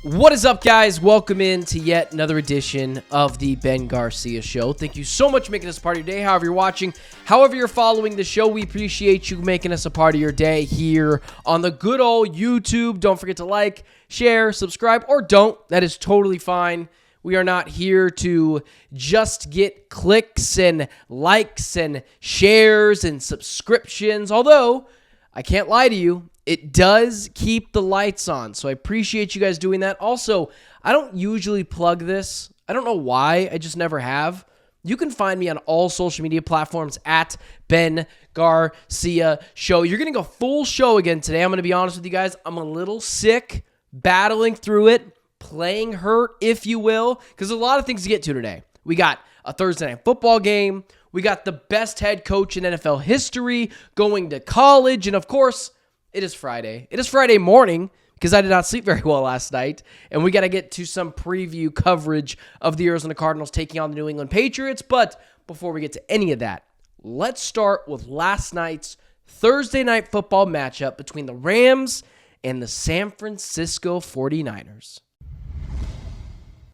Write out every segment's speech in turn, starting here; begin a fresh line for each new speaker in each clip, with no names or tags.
What is up, guys? Welcome in to yet another edition of the Ben Garcia Show. Thank you so much for making us a part of your day. However you're watching, however you're following the show, we appreciate you making us a part of your day here on the good old YouTube. Don't forget to like, share, subscribe, or don't. That is totally fine. We are not here to just get clicks and likes and shares and subscriptions, although I can't lie to you, it does keep the lights on, so I appreciate you guys doing that. Also, I don't usually plug this. I don't know why. I just never have. You can find me on all social media platforms at Ben Garcia Show. You're getting a full show again today. I'm going to be honest with you guys. I'm a little sick, battling through it, playing hurt, if you will, because there's a lot of things to get to today. We got a Thursday night football game. We got the best head coach in NFL history going to college, and of course, it is Friday. It is Friday morning because I did not sleep very well last night. And we got to get to some preview coverage of the Arizona Cardinals taking on the New England Patriots. But before we get to any of that, let's start with last night's Thursday night football matchup between the Rams and the San Francisco 49ers.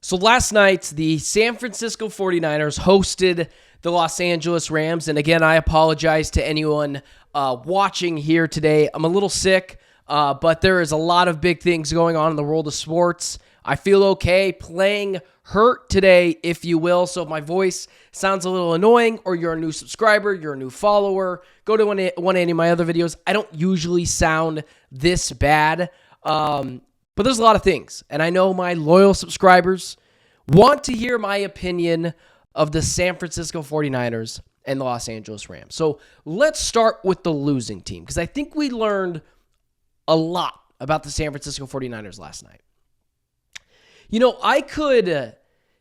So last night, the San Francisco 49ers hosted the Los Angeles Rams. And again, I apologize to anyone watching here today. I'm a little sick, but there is a lot of big things going on in the world of sports. I feel okay playing hurt today, if you will. So if my voice sounds a little annoying or you're a new subscriber, you're a new follower, go to one of any of my other videos. I don't usually sound this bad, but there's a lot of things. And I know my loyal subscribers want to hear my opinion of the San Francisco 49ers and the Los Angeles Rams. So let's start with the losing team, because I think we learned a lot about the San Francisco 49ers last night. You know, I could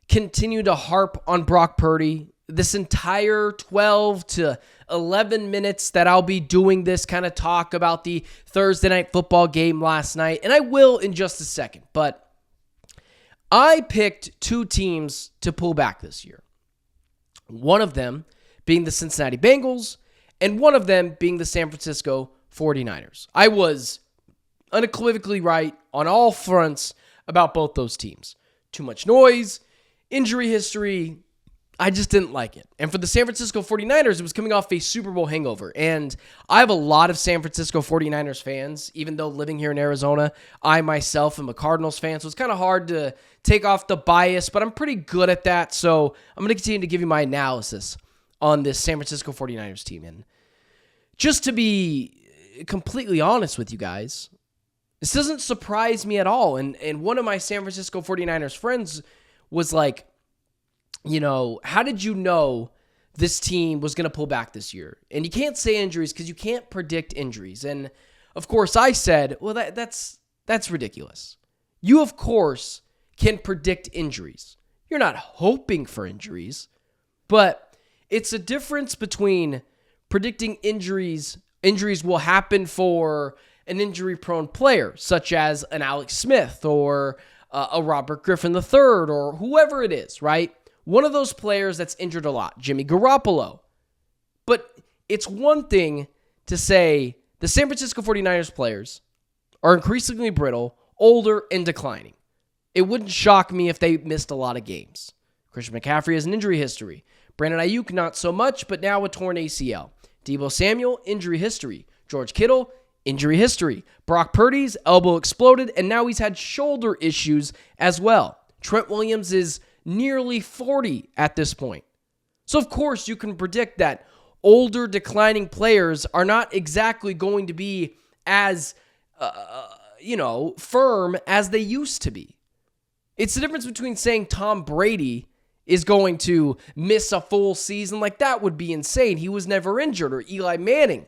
continue to harp on Brock Purdy this entire 12 to 11 minutes that I'll be doing this kind of talk about the Thursday night football game last night, and I will in just a second, but I picked two teams to pull back this year. One of them being the Cincinnati Bengals, and one of them being the San Francisco 49ers. I was unequivocally right on all fronts about both those teams. Too much noise, injury history, I just didn't like it. And for the San Francisco 49ers, it was coming off a Super Bowl hangover. And I have a lot of San Francisco 49ers fans, even though living here in Arizona, I myself am a Cardinals fan, so it's kind of hard to take off the bias, but I'm pretty good at that. So I'm going to continue to give you my analysis on this San Francisco 49ers team. And just to be completely honest with you guys, this doesn't surprise me at all. And one of my San Francisco 49ers friends was like, you know, how did you know this team was going to pull back this year? And you can't say injuries because you can't predict injuries. And of course I said, well, that's ridiculous. You, of course, can predict injuries. You're not hoping for injuries, but it's a difference between predicting injuries. Injuries will happen for an injury-prone player, such as an Alex Smith or a Robert Griffin III or whoever it is, right? One of those players that's injured a lot, Jimmy Garoppolo. But it's one thing to say the San Francisco 49ers players are increasingly brittle, older, and declining. It wouldn't shock me if they missed a lot of games. Christian McCaffrey has an injury history. Brandon Ayuk, not so much, but now a torn ACL. Deebo Samuel, injury history. George Kittle, injury history. Brock Purdy's elbow exploded, and now he's had shoulder issues as well. Trent Williams is nearly 40 at this point. So, of course, you can predict that older, declining players are not exactly going to be as, firm as they used to be. It's the difference between saying Tom Brady is going to miss a full season. Like, that would be insane. He was never injured. Or Eli Manning.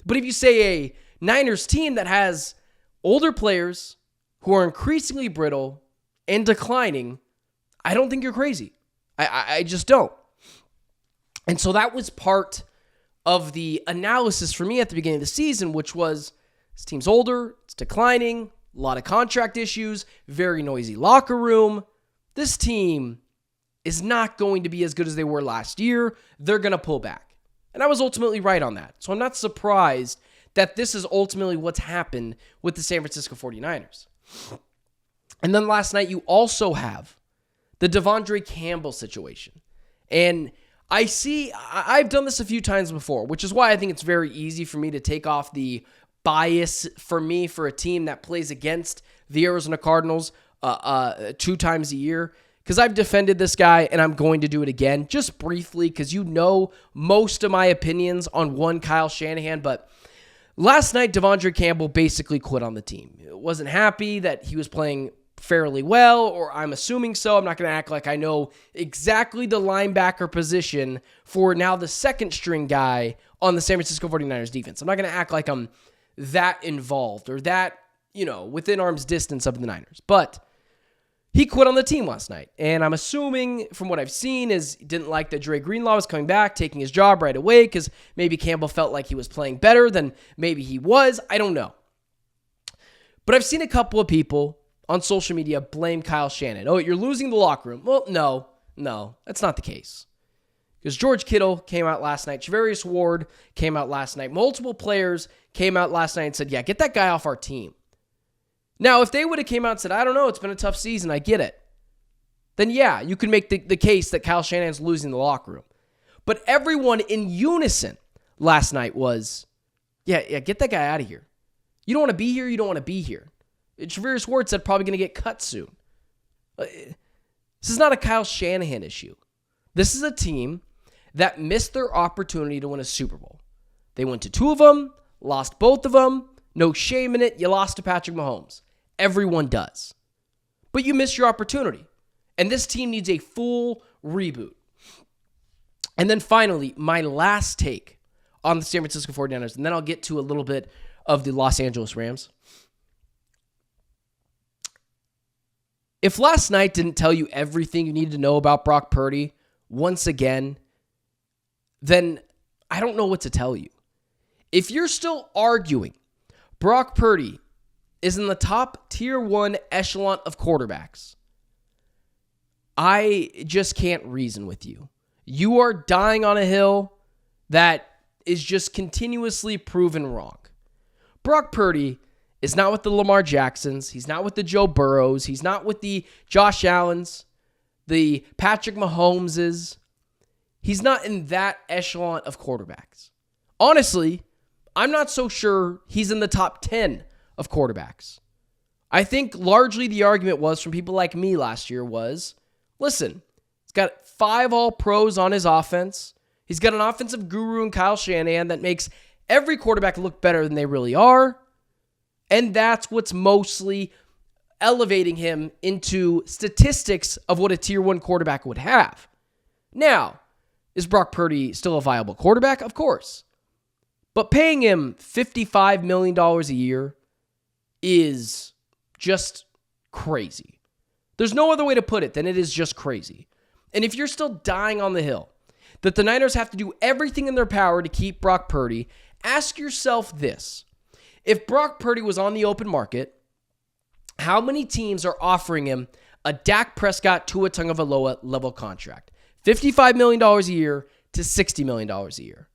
But if you say a Niners team that has older players who are increasingly brittle and declining, I don't think you're crazy. I just don't. And so that was part of the analysis for me at the beginning of the season, which was this team's older, it's declining, a lot of contract issues, very noisy locker room. This team is not going to be as good as they were last year. They're going to pull back. And I was ultimately right on that. So I'm not surprised that this is ultimately what's happened with the San Francisco 49ers. And then last night, you also have the Devondre Campbell situation. And I've done this a few times before, which is why I think it's very easy for me to take off the bias for me for a team that plays against the Arizona Cardinals 2 times a year. Because I've defended this guy, and I'm going to do it again, just briefly, because you know most of my opinions on one Kyle Shanahan. But last night, Devondre Campbell basically quit on the team. Wasn't happy that he was playing fairly well, or I'm assuming so. I'm not going to act like I know exactly the linebacker position for now the second string guy on the San Francisco 49ers defense. I'm not going to act like I'm that involved or that, within arm's distance of the Niners. But he quit on the team last night, and I'm assuming from what I've seen is he didn't like that Dre Greenlaw was coming back, taking his job right away, because maybe Campbell felt like he was playing better than maybe he was. I don't know. But I've seen a couple of people on social media blame Kyle Shanahan. Oh, you're losing the locker room. Well, no, that's not the case. Because George Kittle came out last night. Charvarius Ward came out last night. Multiple players came out last night and said, yeah, get that guy off our team. Now, if they would have came out and said, I don't know, it's been a tough season, I get it. Then yeah, you can make the case that Kyle Shanahan's losing the locker room. But everyone in unison last night was, yeah, get that guy out of here. You don't want to be here, you don't want to be here. Charvarius Ward said probably going to get cut soon. This is not a Kyle Shanahan issue. This is a team that missed their opportunity to win a Super Bowl. They went to 2 of them, lost both of them. No shame in it. You lost to Patrick Mahomes. Everyone does. But you missed your opportunity. And this team needs a full reboot. And then finally, my last take on the San Francisco 49ers, and then I'll get to a little bit of the Los Angeles Rams. If last night didn't tell you everything you needed to know about Brock Purdy, once again, then I don't know what to tell you. If you're still arguing Brock Purdy is in the top tier 1 echelon of quarterbacks, I just can't reason with you. You are dying on a hill that is just continuously proven wrong. Brock Purdy is not with the Lamar Jacksons. He's not with the Joe Burrows. He's not with the Josh Allens, the Patrick Mahomeses. He's not in that echelon of quarterbacks. Honestly, I'm not so sure he's in the top 10 of quarterbacks. I think largely the argument was from people like me last year was, listen, he's got 5 All-Pros on his offense. He's got an offensive guru in Kyle Shanahan that makes every quarterback look better than they really are. And that's what's mostly elevating him into statistics of what a tier 1 quarterback would have. Now, is Brock Purdy still a viable quarterback? Of course. But paying him $55 million a year is just crazy. There's no other way to put it than it is just crazy. And if you're still dying on the hill that the Niners have to do everything in their power to keep Brock Purdy, ask yourself this. If Brock Purdy was on the open market, how many teams are offering him a Dak Prescott, Tua Tagovailoa level contract? $55 million a year to $60 million a year.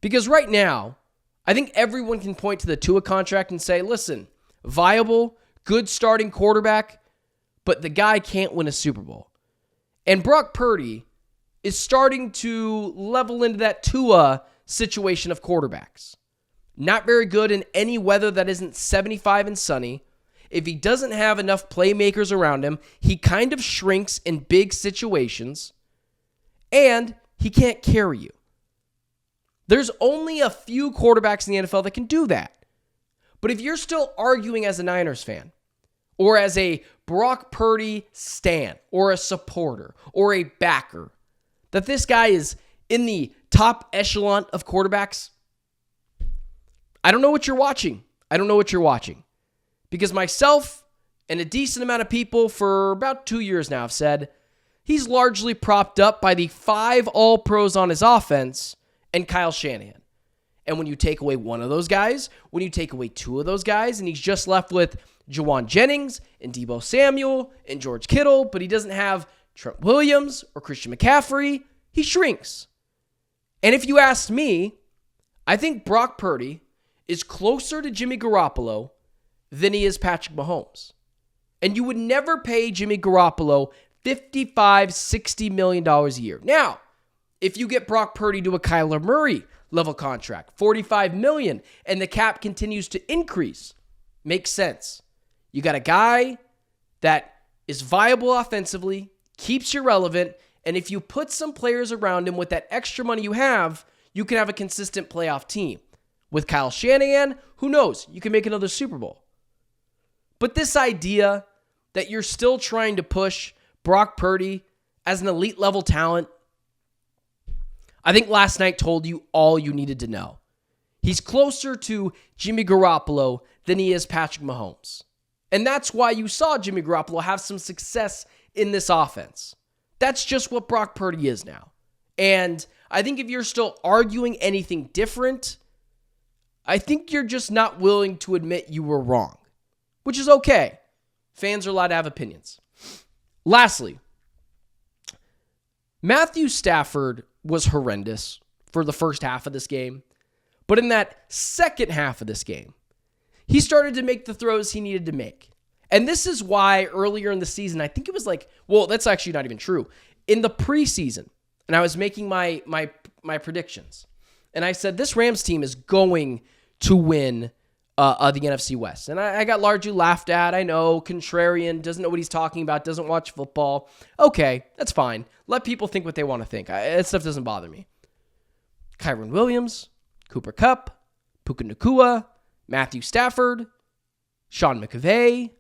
Because right now, I think everyone can point to the Tua contract and say, listen, viable, good starting quarterback, but the guy can't win a Super Bowl. And Brock Purdy is starting to level into that Tua situation of quarterbacks. Not very good in any weather that isn't 75 and sunny. If he doesn't have enough playmakers around him, he kind of shrinks in big situations, and he can't carry you. There's only a few quarterbacks in the NFL that can do that. But if you're still arguing as a Niners fan, or as a Brock Purdy stan, or a supporter, or a backer, that this guy is in the top echelon of quarterbacks, I don't know what you're watching. Because myself and a decent amount of people for about 2 years now have said he's largely propped up by the 5 All-Pros on his offense and Kyle Shanahan. And when you take away one of those guys, when you take away 2 of those guys, and he's just left with Juwan Jennings and Deebo Samuel and George Kittle, but he doesn't have Trent Williams or Christian McCaffrey, he shrinks. And if you ask me, I think Brock Purdy is closer to Jimmy Garoppolo than he is Patrick Mahomes. And you would never pay Jimmy Garoppolo $55, $60 million a year. Now, if you get Brock Purdy to a Kyler Murray level contract, $45 million, and the cap continues to increase, makes sense. You got a guy that is viable offensively, keeps you relevant, and if you put some players around him with that extra money you have, you can have a consistent playoff team. With Kyle Shanahan, who knows? You can make another Super Bowl. But this idea that you're still trying to push Brock Purdy as an elite level talent, I think last night told you all you needed to know. He's closer to Jimmy Garoppolo than he is Patrick Mahomes. And that's why you saw Jimmy Garoppolo have some success in this offense. That's just what Brock Purdy is now. And I think if you're still arguing anything different, I think you're just not willing to admit you were wrong, which is okay. Fans are allowed to have opinions. Lastly, Matthew Stafford was horrendous for the first half of this game. But in that second half of this game, he started to make the throws he needed to make. And this is why earlier in the season, I think it was that's actually not even true. In the preseason, and I was making my predictions, and I said this Rams team is going to win the NFC West. And I got largely laughed at. I know, contrarian, doesn't know what he's talking about, doesn't watch football. Okay, that's fine. Let people think what they want to think. That stuff doesn't bother me. Kyron Williams, Cooper Kupp, Puka Nacua, Matthew Stafford, Sean McVay.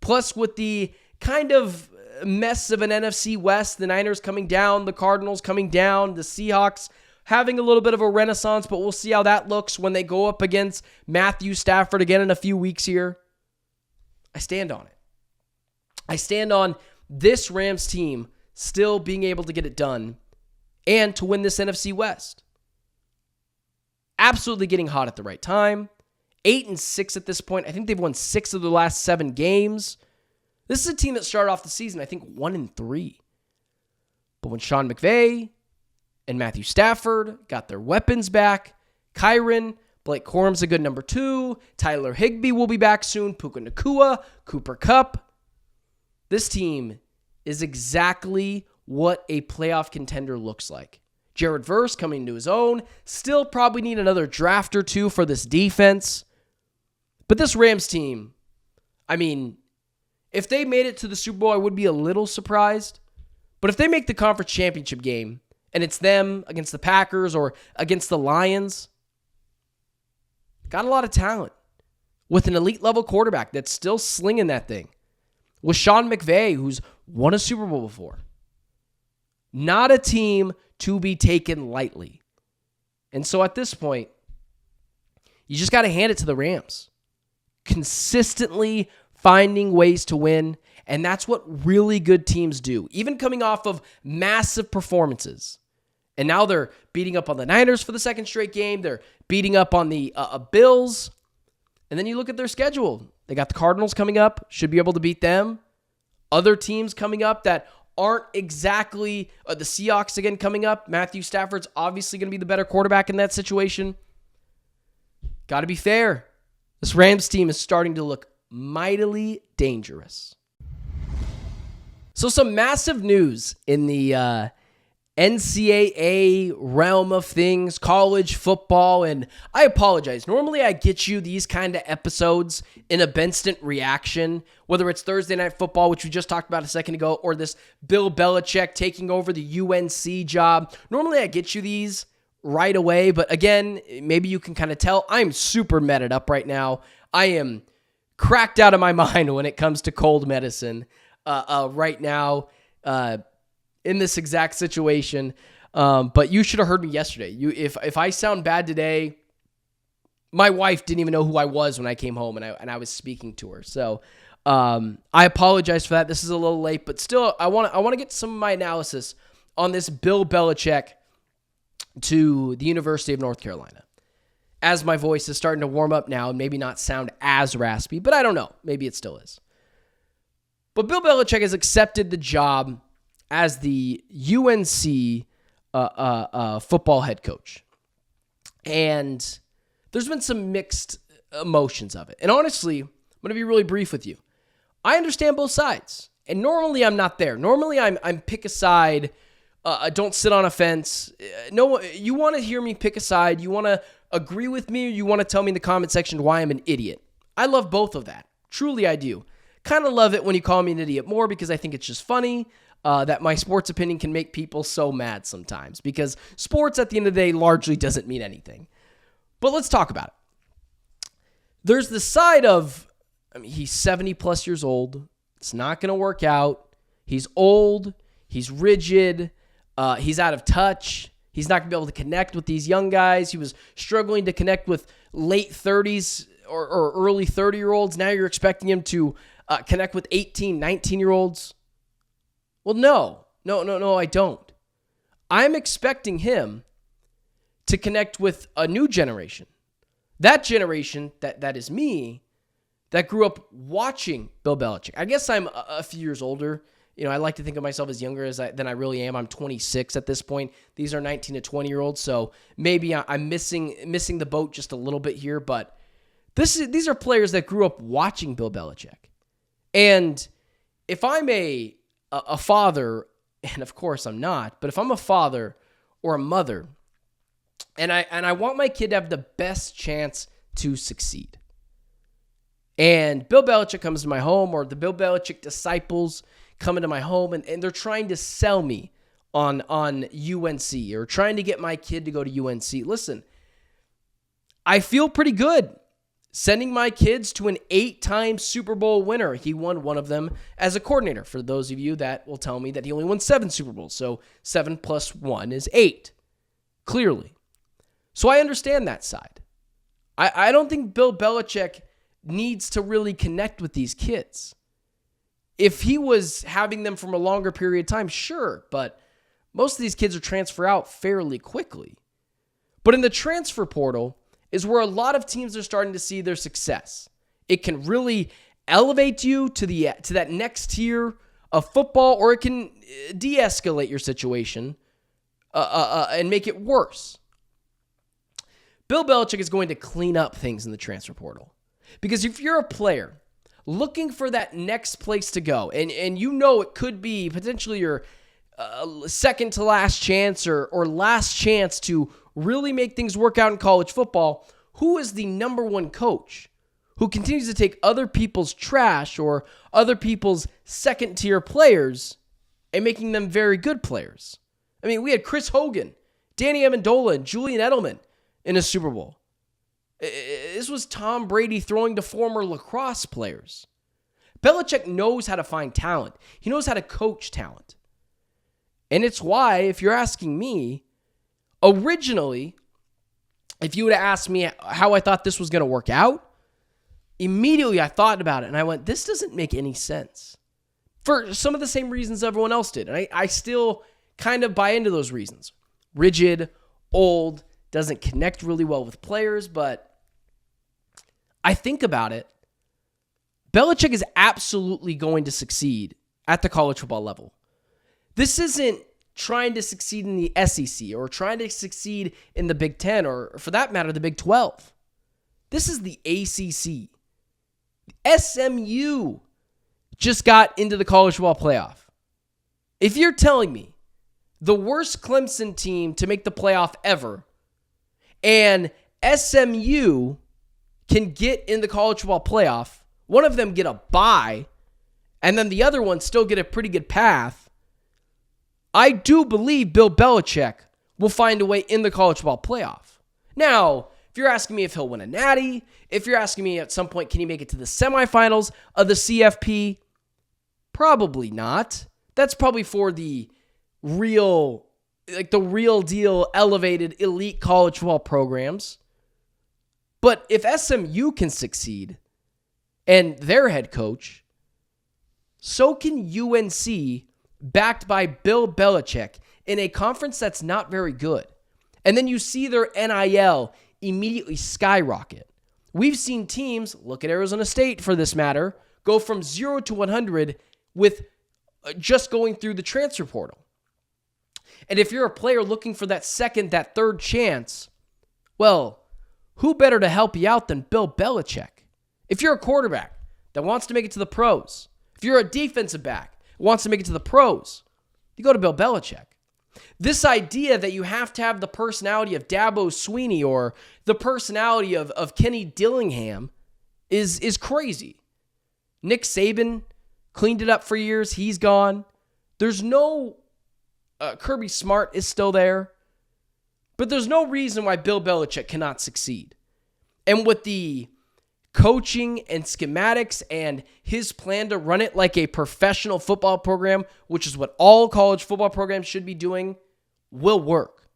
Plus with the kind of mess of an NFC West, the Niners coming down, the Cardinals coming down, the Seahawks having a little bit of a renaissance, but we'll see how that looks when they go up against Matthew Stafford again in a few weeks here. I stand on it. I stand on this Rams team still being able to get it done and to win this NFC West. Absolutely getting hot at the right time. 8-6 at this point. I think they've won 6 of the last 7 games. This is a team that started off the season, I think, 1-3. But when Sean McVay and Matthew Stafford got their weapons back, Kyron, Blake Corum's a good number 2. Tyler Higbee will be back soon. Puka Nacua, Cooper Kupp. This team is exactly what a playoff contender looks like. Jared Verse coming into his own. Still probably need another draft or 2 for this defense. But this Rams team, I mean, if they made it to the Super Bowl, I would be a little surprised. But if they make the conference championship game, and it's them against the Packers or against the Lions, got a lot of talent. With an elite level quarterback that's still slinging that thing. With Sean McVay, who's won a Super Bowl before. Not a team to be taken lightly. And so at this point, you just got to hand it to the Rams. Consistently finding ways to win, and that's what really good teams do. Even coming off of massive performances. And now they're beating up on the Niners for the second straight game. They're beating up on the Bills. And then you look at their schedule. They got the Cardinals coming up. Should be able to beat them. Other teams coming up that aren't exactly the Seahawks again coming up. Matthew Stafford's obviously going to be the better quarterback in that situation. Got to be fair. This Rams team is starting to look mightily dangerous. So some massive news in the NCAA realm of things, college football, and I apologize. Normally I get you these kind of episodes in a instant reaction, whether it's Thursday Night Football, which we just talked about a second ago, or this Bill Belichick taking over the UNC job. Normally I get you these right away, but again, maybe you can kind of tell I'm super meted up right now. I am cracked out of my mind when it comes to cold medicine right now. In this exact situation. But you should have heard me yesterday. If I sound bad today, my wife didn't even know who I was when I came home and I was speaking to her. So I apologize for that. This is a little late, but still I want to get some of my analysis on this Bill Belichick to the University of North Carolina. As my voice is starting to warm up now and maybe not sound as raspy, but I don't know. Maybe it still is. But Bill Belichick has accepted the job as the UNC football head coach. And there's been some mixed emotions of it. And honestly, I'm going to be really brief with you. I understand both sides. And normally I'm not there. Normally I'm pick a side. Don't sit on a fence. No, you want to hear me pick a side. You want to agree with me, or you want to tell me in the comment section why I'm an idiot. I love both of that. Truly, I do. Kind of love it when you call me an idiot more because I think it's just funny that my sports opinion can make people so mad sometimes because sports at the end of the day largely doesn't mean anything. But let's talk about it. There's the side of, he's 70 plus years old. It's not going to work out. He's old. He's rigid. He's out of touch. He's not going to be able to connect with these young guys. He was struggling to connect with late 30s or early 30-year-olds. Now you're expecting him to connect with 18, 19-year-olds. Well, no, I don't. I'm expecting him to connect with a new generation. That generation, that is me, that grew up watching Bill Belichick. I guess I'm a few years older. I like to think of myself as younger than I really am. I'm 26 at this point. These are 19 to 20-year-olds, so maybe I'm missing the boat just a little bit here, but these are players that grew up watching Bill Belichick. And if I'm a father, and of course I'm not, but if I'm a father or a mother, and I want my kid to have the best chance to succeed, and Bill Belichick comes to my home, or the Bill Belichick disciples come into my home, and they're trying to sell me on UNC or trying to get my kid to go to UNC. Listen, I feel pretty good sending my kids to an 8-time Super Bowl winner. He won one of them as a coordinator. For those of you that will tell me that he only won 7 Super Bowls, so 7 plus 1 is 8, clearly. So I understand that side. I don't think Bill Belichick needs to really connect with these kids. If he was having them from a longer period of time, sure, but most of these kids are transfer out fairly quickly. But in the transfer portal is where a lot of teams are starting to see their success. It can really elevate you to that next tier of football, or it can de-escalate your situation and make it worse. Bill Belichick is going to clean up things in the transfer portal. Because if you're a player looking for that next place to go, and it could be potentially your second to last chance or last chance to really make things work out in college football, who is the number one coach who continues to take other people's trash or other people's second-tier players and making them very good players? I mean, we had Chris Hogan, Danny Amendola, and Julian Edelman in a Super Bowl. This was Tom Brady throwing to former lacrosse players. Belichick knows how to find talent. He knows how to coach talent. And it's why, if you're asking me, originally, if you would have asked me how I thought this was going to work out, immediately I thought about it and I went, this doesn't make any sense. For some of the same reasons everyone else did. And I still kind of buy into those reasons. Rigid, old, doesn't connect really well with players, but I think about it. Belichick is absolutely going to succeed at the college football level. This isn't trying to succeed in the SEC or trying to succeed in the Big Ten or, for that matter, the Big 12. This is the ACC. SMU just got into the college football playoff. If you're telling me the worst Clemson team to make the playoff ever and SMU can get in the college football playoff, one of them get a bye, and then the other one still get a pretty good path, I do believe Bill Belichick will find a way in the college football playoff. Now, if you're asking me if he'll win a natty, if you're asking me at some point, can he make it to the semifinals of the CFP? Probably not. That's probably for the real deal, elevated, elite college football programs. But if SMU can succeed and their head coach, so can UNC, backed by Bill Belichick in a conference that's not very good. And then you see their NIL immediately skyrocket. We've seen teams, look at Arizona State for this matter, go from 0 to 100 with just going through the transfer portal. And if you're a player looking for that second, that third chance, well, who better to help you out than Bill Belichick? If you're a quarterback that wants to make it to the pros, If you're a defensive back who wants to make it to the pros, you go to Bill Belichick. This idea that you have to have the personality of Dabo Swinney or the personality of Kenny Dillingham is crazy. Nick Saban cleaned it up for years. He's gone. There's no... Kirby Smart is still there. But there's no reason why Bill Belichick cannot succeed. And with the coaching and schematics and his plan to run it like a professional football program, which is what all college football programs should be doing, will work.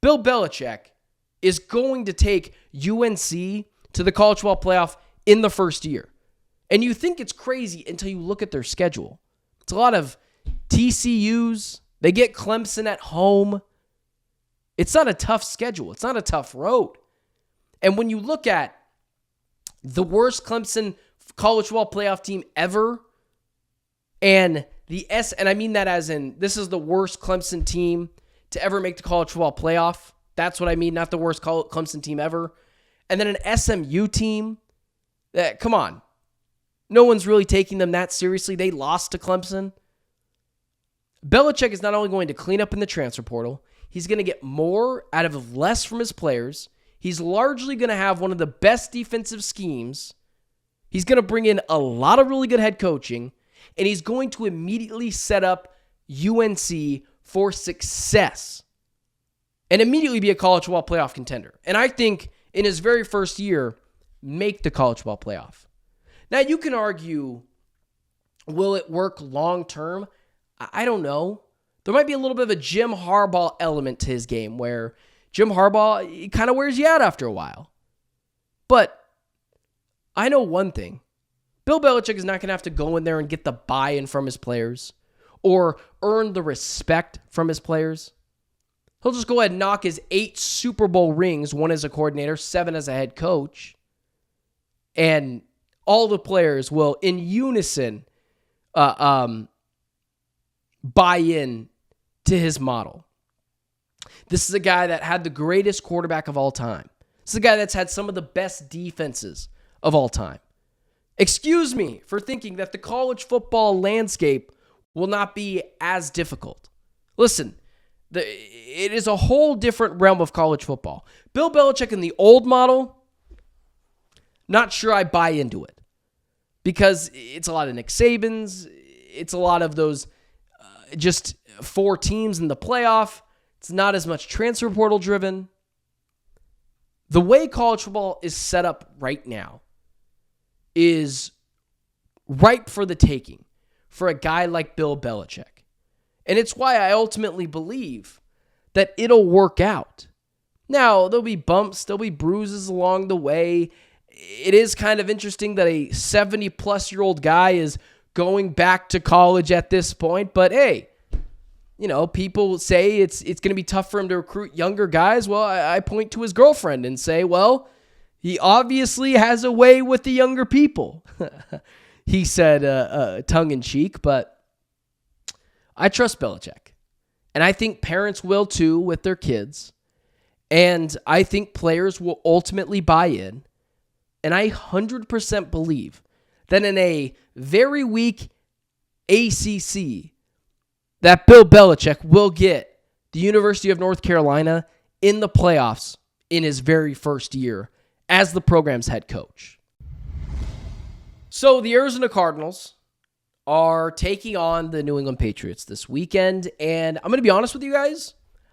Bill Belichick is going to take UNC to the college football playoff in the first year. And you think it's crazy until you look at their schedule. It's a lot of TCUs. They get Clemson at home. It's not a tough schedule. It's not a tough road. And when you look at the worst Clemson college football playoff team ever, and I mean that as in this is the worst Clemson team to ever make the college football playoff. That's what I mean, not the worst Clemson team ever. And then an SMU team that, come on, no one's really taking them that seriously. They lost to Clemson. Belichick is not only going to clean up in the transfer portal, he's going to get more out of less from his players. He's largely going to have one of the best defensive schemes. He's going to bring in a lot of really good head coaching, and he's going to immediately set up UNC for success and immediately be a college football playoff contender. And I think in his very first year, make the college football playoff. Now, you can argue, will it work long term? I don't know. There might be a little bit of a Jim Harbaugh element to his game where Jim Harbaugh, he kind of wears you out after a while. But I know one thing. Bill Belichick is not going to have to go in there and get the buy-in from his players or earn the respect from his players. He'll just go ahead and knock his 8 Super Bowl rings, 1 as a coordinator, 7 as a head coach, and all the players will, in unison, buy in to his model. This is a guy that had the greatest quarterback of all time. This is a guy that's had some of the best defenses of all time. Excuse me for thinking that the college football landscape will not be as difficult. Listen, it is a whole different realm of college football. Bill Belichick in the old model, not sure I buy into it. Because it's a lot of Nick Sabans. It's a lot of those just 4 teams in the playoff. It's not as much transfer portal driven. The way college football is set up right now is ripe for the taking for a guy like Bill Belichick. And it's why I ultimately believe that it'll work out. Now, there'll be bumps, there'll be bruises along the way. It is kind of interesting that a 70-plus-year-old guy is going back to college at this point. But hey, you know, people say it's going to be tough for him to recruit younger guys. Well, I point to his girlfriend and say, well, he obviously has a way with the younger people. He said tongue-in-cheek, but I trust Belichick. And I think parents will too with their kids. And I think players will ultimately buy in. And I 100% believe that in a very weak ACC, that Bill Belichick will get the University of North Carolina in the playoffs in his very first year as the program's head coach. So the Arizona Cardinals are taking on the New England Patriots this weekend. And I'm going to be honest with you guys,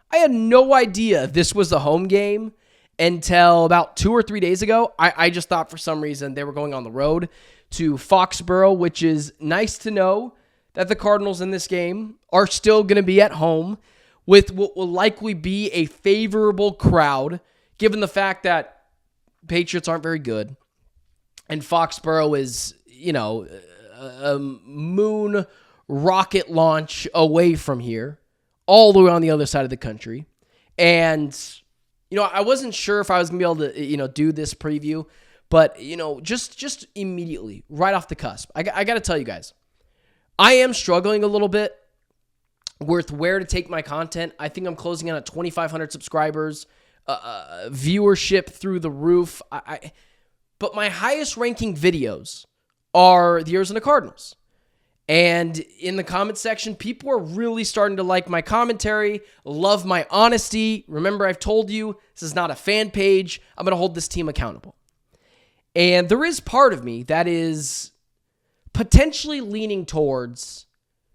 I had no idea this was a home game until about 2 or 3 days ago. I just thought for some reason they were going on the road to Foxborough, which is nice to know that the Cardinals in this game are still going to be at home with what will likely be a favorable crowd, given the fact that Patriots aren't very good. And Foxborough is, you know, a moon rocket launch away from here, all the way on the other side of the country. And you know, I wasn't sure if I was going to be able to, you know, do this preview, but, you know, just immediately, right off the cusp, I got to tell you guys, I am struggling a little bit with where to take my content. I think I'm closing in at 2,500 subscribers, viewership through the roof. But my highest ranking videos are the Arizona Cardinals. And in the comment section, people are really starting to like my commentary, love my honesty. Remember, I've told you, this is not a fan page. I'm going to hold this team accountable. And there is part of me that is potentially leaning towards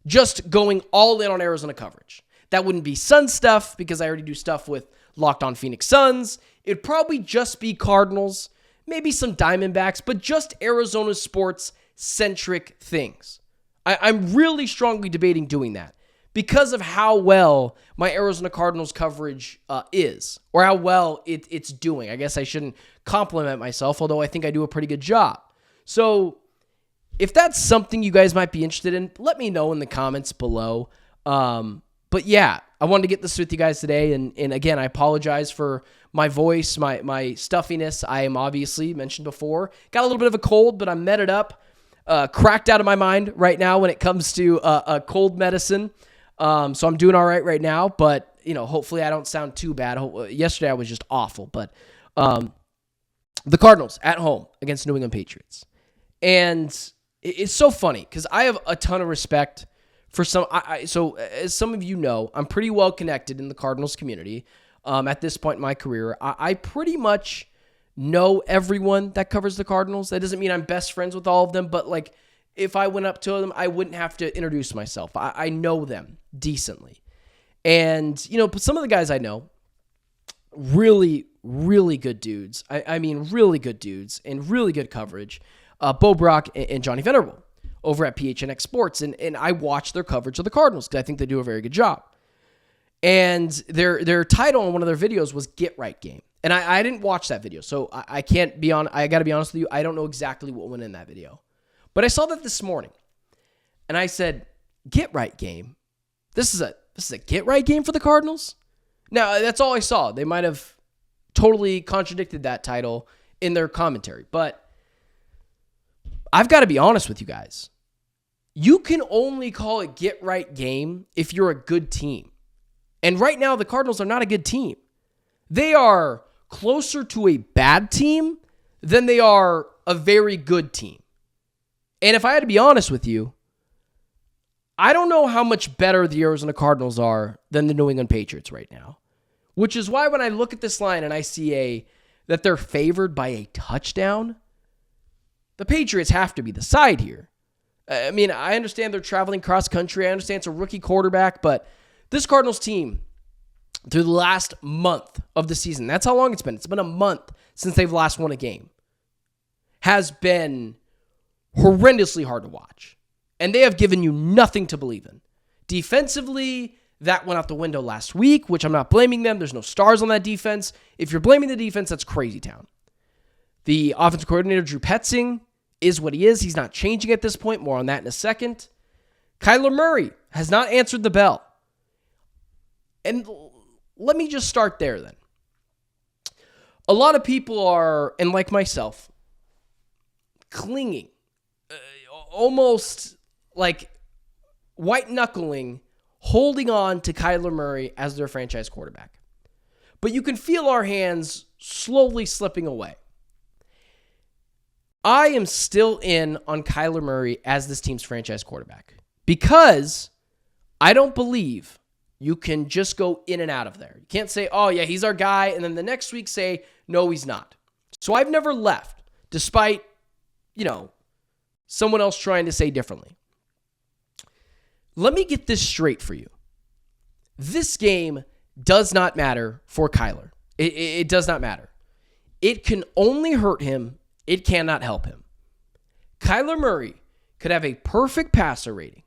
just going all in on Arizona coverage. That wouldn't be Sun stuff because I already do stuff with Locked On Phoenix Suns. It'd probably just be Cardinals, maybe some Diamondbacks, but just Arizona sports-centric things. I'm really strongly debating doing that because of how well my Arizona Cardinals coverage is, or how well it's doing. I guess I shouldn't compliment myself, although I think I do a pretty good job. So if that's something you guys might be interested in, let me know in the comments below. But yeah, I wanted to get this with you guys today. And again, I apologize for my voice, my stuffiness. I am obviously, mentioned before, got a little bit of a cold, but I'm metted up. Cracked out of my mind right now when it comes to cold medicine. So I'm doing all right now, but hopefully I don't sound too bad. Yesterday I was just awful, but the Cardinals at home against New England Patriots. And it's so funny because I have a ton of respect for some. So as some of you know, I'm pretty well connected in the Cardinals community. At this point in my career, I pretty much know everyone that covers the Cardinals. That doesn't mean I'm best friends with all of them, but like if I went up to them, I wouldn't have to introduce myself. I know them decently. And, but some of the guys I know, really, really good dudes. I mean, really good dudes and really good coverage. Bo Brock and Johnny Venerable over at PHNX Sports. And I watch their coverage of the Cardinals because I think they do a very good job. And their title on one of their videos was Get Right Game. And I didn't watch that video, so I can't be on. I got to be honest with you. I don't know exactly what went in that video, but I saw that this morning, and I said, "Get Right Game. This is a Get Right Game for the Cardinals." Now that's all I saw. They might have totally contradicted that title in their commentary, but I've got to be honest with you guys. You can only call it Get Right Game if you're a good team, and right now the Cardinals are not a good team. They are closer to a bad team than they are a very good team. And if I had to be honest with you, I don't know how much better the Arizona Cardinals are than the New England Patriots right now. Which is why when I look at this line and I see that they're favored by a touchdown, the Patriots have to be the side here. I mean, I understand they're traveling cross country. I understand it's a rookie quarterback, but this Cardinals team, through the last month of the season, that's how long it's been. It's been a month since they've last won a game. Has been horrendously hard to watch. And they have given you nothing to believe in. Defensively, that went out the window last week, which I'm not blaming them. There's no stars on that defense. If you're blaming the defense, that's crazy town. The offensive coordinator, Drew Petzing, is what he is. He's not changing at this point. More on that in a second. Kyler Murray has not answered the bell. And let me just start there then. A lot of people are, and like myself, clinging, almost like white-knuckling, holding on to Kyler Murray as their franchise quarterback. But you can feel our hands slowly slipping away. I am still in on Kyler Murray as this team's franchise quarterback because I don't believe you can just go in and out of there. You can't say, oh, yeah, he's our guy, and then the next week say, no, he's not. So I've never left, despite, someone else trying to say differently. Let me get this straight for you. This game does not matter for Kyler. It does not matter. It can only hurt him. It cannot help him. Kyler Murray could have a perfect passer rating,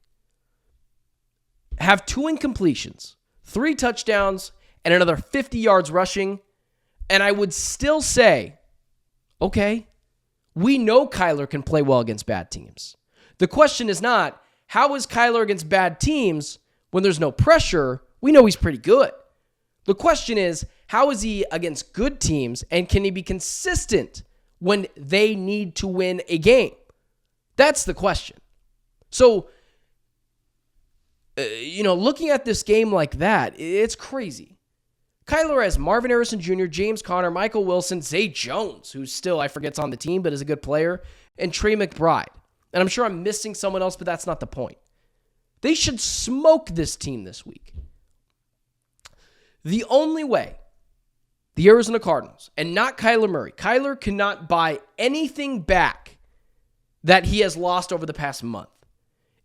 have 2 incompletions, 3 touchdowns, and another 50 yards rushing, and I would still say, okay, we know Kyler can play well against bad teams. The question is not, how is Kyler against bad teams when there's no pressure? We know he's pretty good. The question is, how is he against good teams, and can he be consistent when they need to win a game? That's the question. So, looking at this game like that, it's crazy. Kyler has Marvin Harrison Jr., James Conner, Michael Wilson, Zay Jones, who's still, I forget's on the team, but is a good player, and Trey McBride. And I'm sure I'm missing someone else, but that's not the point. They should smoke this team this week. The only way the Arizona Cardinals, and not Kyler Murray, Kyler cannot buy anything back that he has lost over the past month.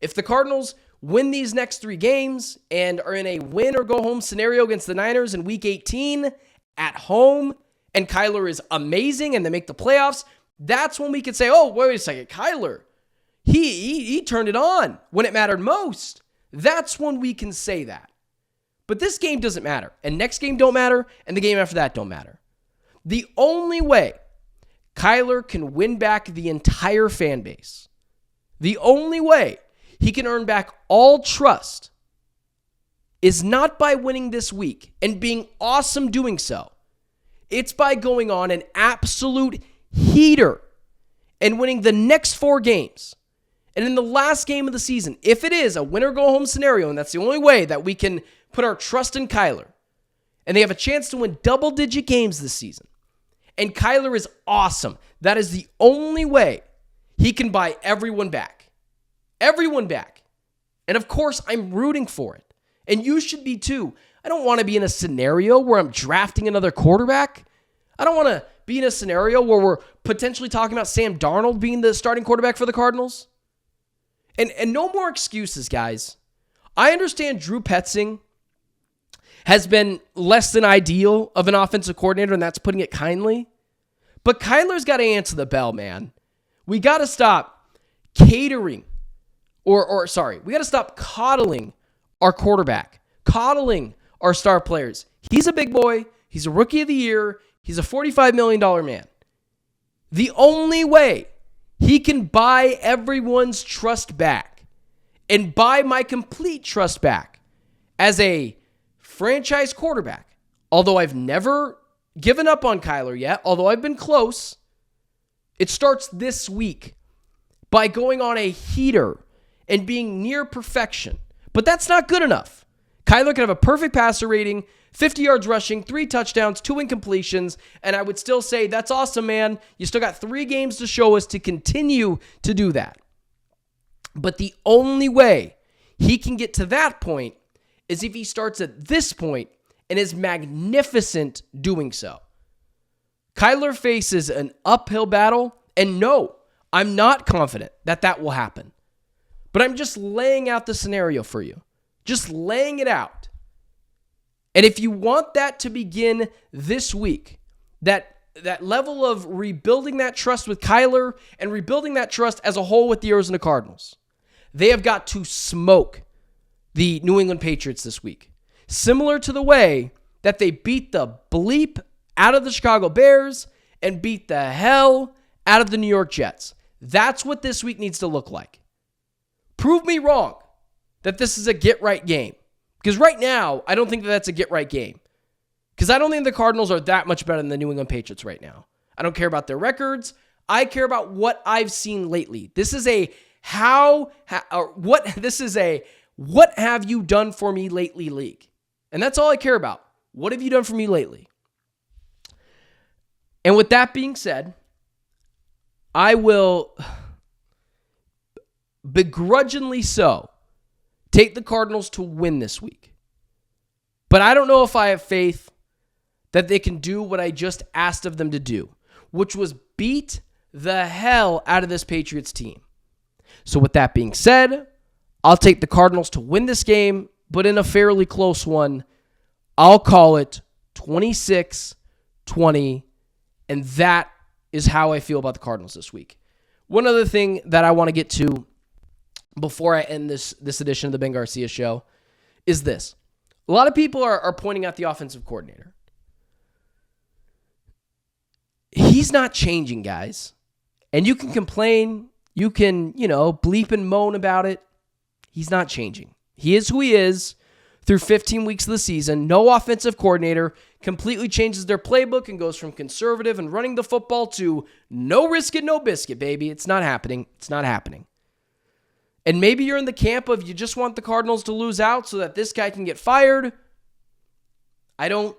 If the Cardinals win these next 3 games and are in a win or go home scenario against the Niners in week 18 at home, and Kyler is amazing and they make the playoffs, that's when we could say, oh, wait a second, Kyler, he turned it on when it mattered most. That's when we can say that. But this game doesn't matter, and next game don't matter, and the game after that don't matter. The only way Kyler can win back the entire fan base, the only way he can earn back all trust is not by winning this week and being awesome doing so. It's by going on an absolute heater and winning the next 4 games. And in the last game of the season, if it is a win-or-go-home scenario, and that's the only way that we can put our trust in Kyler, and they have a chance to win double-digit games this season, and Kyler is awesome, that is the only way he can buy everyone back. Everyone back. And of course, I'm rooting for it. And you should be too. I don't want to be in a scenario where I'm drafting another quarterback. I don't want to be in a scenario where we're potentially talking about Sam Darnold being the starting quarterback for the Cardinals. And no more excuses, guys. I understand Drew Petzing has been less than ideal of an offensive coordinator, and that's putting it kindly. But Kyler's got to answer the bell, man. We got to stop catering, we got to stop coddling our quarterback, coddling our star players. He's a big boy. He's a rookie of the year. He's a $45 million man. The only way he can buy everyone's trust back and buy my complete trust back as a franchise quarterback, although I've never given up on Kyler yet, although I've been close, it starts this week by going on a heater and being near perfection. But that's not good enough. Kyler can have a perfect passer rating, 50 yards rushing, 3 touchdowns, 2 incompletions, and I would still say, that's awesome, man. You still got 3 games to show us to continue to do that. But the only way he can get to that point is if he starts at this point and is magnificent doing so. Kyler faces an uphill battle, and no, I'm not confident that that will happen. But I'm just laying out the scenario for you. Just laying it out. And if you want that to begin this week, that level of rebuilding that trust with Kyler and rebuilding that trust as a whole with the Arizona Cardinals, they have got to smoke the New England Patriots this week. Similar to the way that they beat the bleep out of the Chicago Bears and beat the hell out of the New York Jets. That's what this week needs to look like. Prove me wrong that this is a get-right game. Because right now, I don't think that that's a get-right game. Because I don't think the Cardinals are that much better than the New England Patriots right now. I don't care about their records. I care about what I've seen lately. This is a what have you done for me lately league. And that's all I care about. What have you done for me lately? And with that being said, I will begrudgingly so take the Cardinals to win this week. But I don't know if I have faith that they can do what I just asked of them to do, which was beat the hell out of this Patriots team. So with that being said, I'll take the Cardinals to win this game, but in a fairly close one. I'll call it 26-20, and that is how I feel about the Cardinals this week. One other thing that I want to get to before I end this edition of the Ben Garcia Show is this. A lot of people are pointing out the offensive coordinator. He's not changing, guys. And you can complain. You can, bleep and moan about it. He's not changing. He is who he is through 15 weeks of the season. No offensive coordinator completely changes their playbook and goes from conservative and running the football to no risk it, no biscuit, baby. It's not happening. It's not happening. And maybe you're in the camp of you just want the Cardinals to lose out so that this guy can get fired. I don't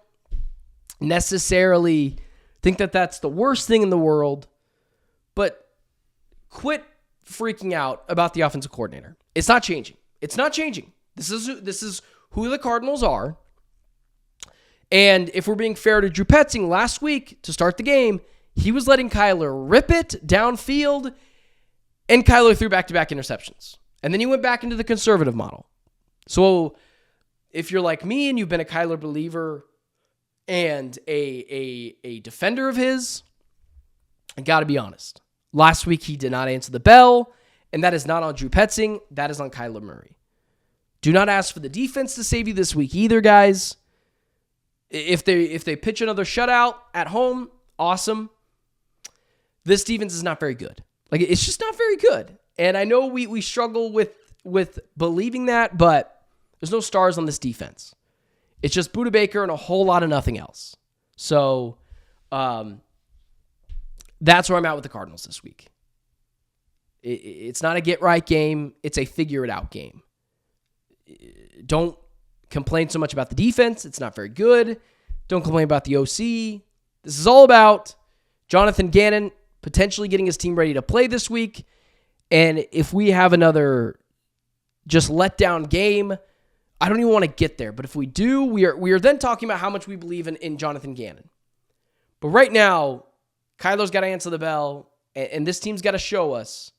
necessarily think that that's the worst thing in the world, but quit freaking out about the offensive coordinator. It's not changing. It's not changing. This is who the Cardinals are. And if we're being fair to Drew Petzing, last week to start the game, he was letting Kyler rip it downfield, and Kyler threw back-to-back interceptions. And then he went back into the conservative model. So if you're like me and you've been a Kyler believer and a defender of his, I got to be honest. Last week, he did not answer the bell, and that is not on Drew Petzing. That is on Kyler Murray. Do not ask for the defense to save you this week either, guys. If they pitch another shutout at home, awesome. This defense is not very good. Like, it's just not very good. And I know we struggle with believing that, but there's no stars on this defense. It's just Budda Baker and a whole lot of nothing else. So that's where I'm at with the Cardinals this week. It's not a get-right game. It's a figure-it-out game. Don't complain so much about the defense. It's not very good. Don't complain about the OC. This is all about Jonathan Gannon potentially getting his team ready to play this week. And if we have another just letdown game, I don't even want to get there. But if we do, we are then talking about how much we believe in Jonathan Gannon. But right now, Kyler's got to answer the bell, and this team's got to show us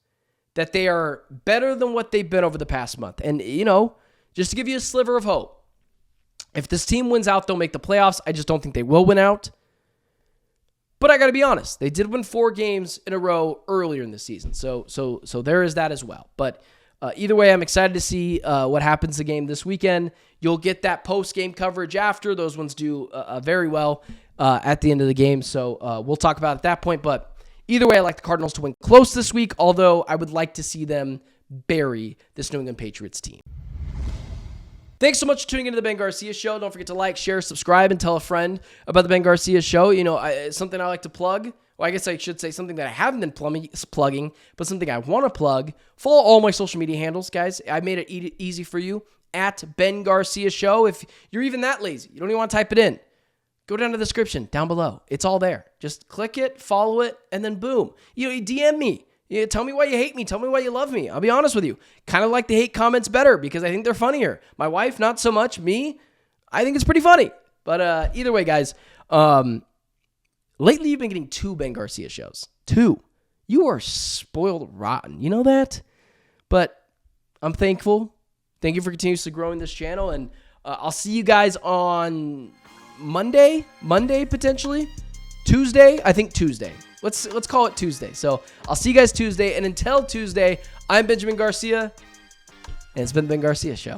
that they are better than what they've been over the past month. And, just to give you a sliver of hope, if this team wins out, they'll make the playoffs. I just don't think they will win out. But I got to be honest, they did win 4 games in a row earlier in the season. So there is that as well. But either way, I'm excited to see what happens the game this weekend. You'll get that post-game coverage after. Those ones do very well at the end of the game. So we'll talk about it at that point. But either way, I like the Cardinals to win close this week, although I would like to see them bury this New England Patriots team. Thanks so much for tuning into the Ben Garcia Show. Don't forget to like, share, subscribe, and tell a friend about the Ben Garcia Show. Something I like to plug. Well, I guess I should say something that I haven't been plugging, but something I want to plug. Follow all my social media handles, guys. I made it easy for you, at Ben Garcia Show. If you're even that lazy, you don't even want to type it in, go down to the description down below. It's all there. Just click it, follow it, and then boom. You DM me. Tell me why you hate me. Tell me why you love me. I'll be honest with you. Kind of like the hate comments better because I think they're funnier. My wife, not so much. Me, I think it's pretty funny. But either way, guys, lately you've been getting 2 Ben Garcia shows. 2. You are spoiled rotten. You know that? But I'm thankful. Thank you for continuously growing this channel. And I'll see you guys on Monday potentially. Tuesday, I think Tuesday. Let's call it Tuesday. So I'll see you guys Tuesday. And until Tuesday, I'm Benjamin Garcia, and it's been the Ben Garcia Show.